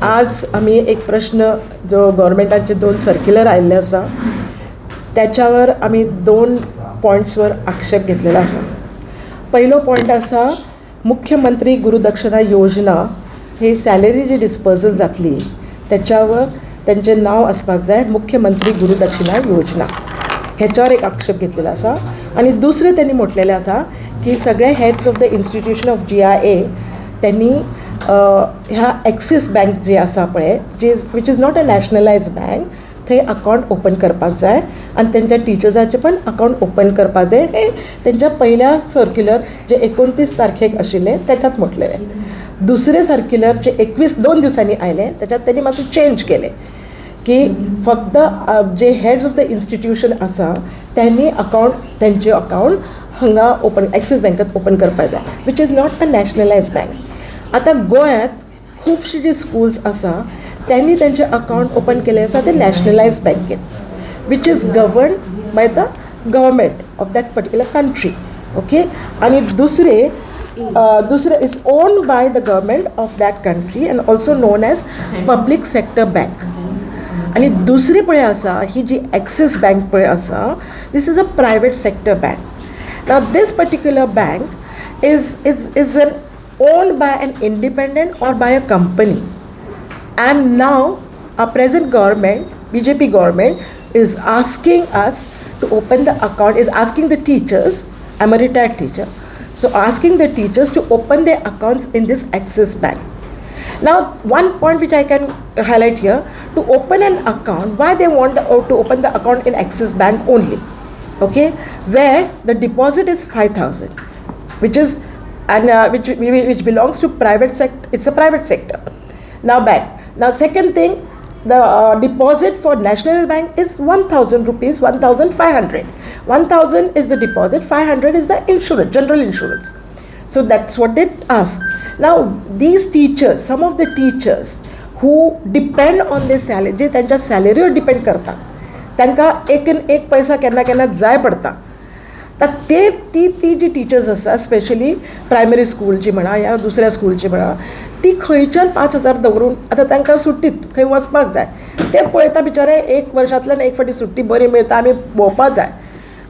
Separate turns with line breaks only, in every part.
आज आम्ही एक प्रश्न जो गव्हर्मेंटाचे 2 सर्क्युलर आयिल्ले आसा त्याच्यावर आम्ही 2 पॉयंट्सवर आक्षेप घेतलेला आसा. पहिलो पॉयंट आसा मुख्यमंत्री गुरुदक्षिणा योजना ही सॅलरी जी डिस्पर्सल जातली त्याच्यावर त्यांचें नाव आसपाक जाय मुख्यमंत्री गुरुदक्षिणा योजना ह्याच्यावर एक आक्षेप घेतलेला आसा. आणि दुसरें त्यांनी म्हटलेलें आसा की सगळे heads of the institution of GIA त्यांनी ह्या एक्सीस बँक जी आसा पळय which is not a nationalised bank थंय अकावंट ओपन करपाक जाय आनी तेंच्या टिचर्साचे पण अकावंट ओपन करपाक जाय हे तेंच्या पहिल्या सर्क्युलर जे 29 तारखेक आशिल्ले त्याच्यात म्हटलेलें. दुसरे सर्क्युलर जे 2 दिवसांनी आयले त्याच्यात त्यांनी मातशें चेंज केले की फक्त जे हेड्स ऑफ द इन्स्टिट्यूशन आसा त्यांनी अकावंट तेंचे अकावंट हांगा ओपन एक्सीस बँकेत ओपन करपाक जाय which is not a nationalised bank. आता गोंयांत खुबशे जे स्कूल्स आसा त्यांनी तेंचे अकावंट ओपन केले आसा ते नॅशनलायज बँकेत which is govern by the government of that particular country. Okay. आणि दुसरे is owned by the government of that country and also known as public sector bank. आणि दुसरी पळय आसा ही जी एक्सीस बँक पळय आसा this is a private sector bank. Now this particular bank is an owned by an independent or by a company, and now our present government, BJP government, is asking us to open the account, is asking the teachers, I'm a retired teacher, so asking the teachers to open their accounts in this Axis Bank. Now one point which I can highlight here, to open an account, why they want to open the account in Axis Bank only, okay, where the deposit is 5,000 which is and which belongs to private sector. It's a private sector. Now second thing, the deposit for National Bank is 1,000 rupees, 1,500. 1,000 is the deposit, 500 is the insurance, general insurance. So that's what they ask. Now these teachers, some of the teachers who depend on their salary, जे त्यांच्या सॅलरीवर depend करता तांकां एक पैसा केन्ना केन्ना जाय पडटा. तर ती जी टीचर्स आसा स्पेशली प्रायमरी स्कूलची म्हणा या दुसऱ्या स्कूलची म्हणा ती खंयच्यान 5,000 दवरून आतां तांकां सुट्टीत खंय वचपाक जाय ते पळयता बिचारे एक वर्सांतल्यान एक फावटी सुट्टी बरी मेळटा आमी भोंवपाक जाय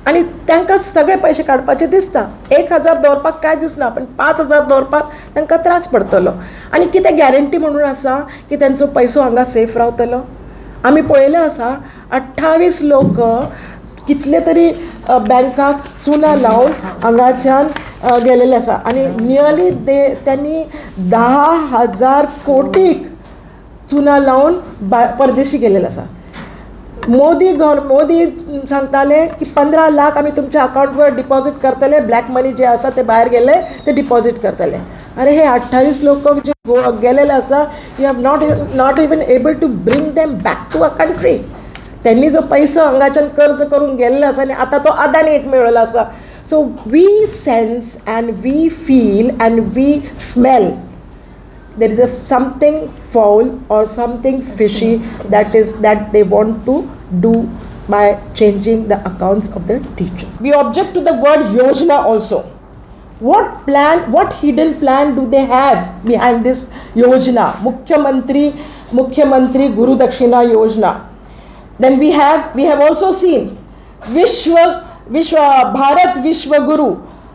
आनी तांकां सगळे पयशे काडपाचे दिसता. 1,000 दवरपाक कांय दिसना पण 5,000 दवरपाक तांकां त्रास पडटलो. आनी कितें गॅरंटी म्हणून आसा की तेंचो पयसो हांगा सेफ रावतलो. आमी पळयलें आसा 28 लोक कितले तरी बँकाक चुना लावन हांगाच्यान गेलेले आसा आनी नियरली त्यांनी 10,000 कोटीक चुना लावन परदेशी गेलेले आसा. मोदी सांगताले की 15 लाख आमी तुमच्या अकाउंटवर डिपॉझिट करतले, ब्लॅक मनी जे आसा ते भायर गेले ते डिपॉझिट करतले. अरे हे 28 लोक जे गेलेले आसा you have not even able to bring them back to a country. त्यांनी जो पैसो हांगाच्यान कर्ज करून गेल्लो आसा आनी आतां तो अदानीक मेळ्ळो आसा. So we sense and we feel and we smell there is something foul or something fishy that they want to do by changing the accounts of the teachers. We object to the word Yojana also. What hidden plan do they have behind this Yojana? Mukhyamantri Guru Dakshina Yojana. Then we have also seen Bharat Vishwa Guru,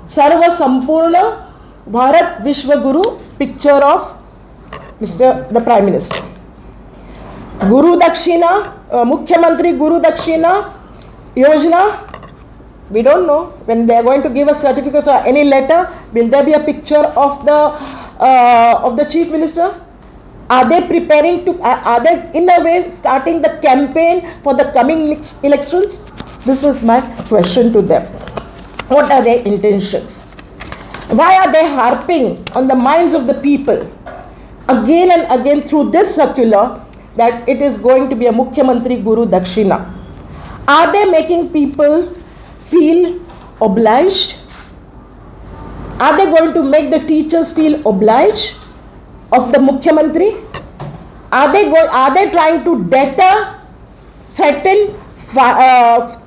Sarva Sampurna Bharat Vishwa Guru picture of the Prime Minister. Guru Dakshina, Mukhyamantri Guru Dakshina Yojana, we don't know when they are going to give us certificates or any letter. Will there be a picture of the Chief Minister? Are they preparing to, are they in a way starting the campaign for the coming elections? This is my question to them. What are their intentions? Why are they harping on the minds of the people again and again through this circular that it is going to be a Mukhyamantri Guru Dakshina? Are they making people feel obliged? Are they going to make the teachers feel obliged of the Mukhyamantri? Are they trying to deter, threaten,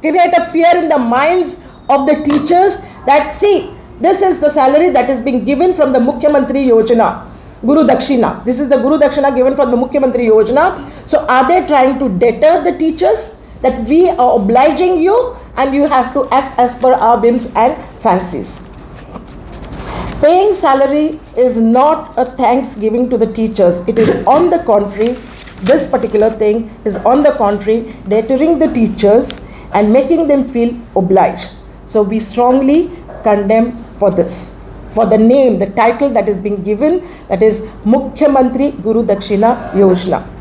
create a fear in the minds of the teachers that see this is the salary that is being given from the Mukhyamantri Yojana. Guru Dakshina. This is the Guru Dakshina given from the Mukhyamantri Yojana. So are they trying to deter the teachers that we are obliging you and you have to act as per our whims and fancies? Paying salary is not a thanksgiving to the teachers. It is on the contrary, this particular thing is on the contrary, deterring the teachers and making them feel obliged. So we strongly condemn for this. For the name, the title that is being given, that is Mukhyamantri Guru Dakshina Yojana.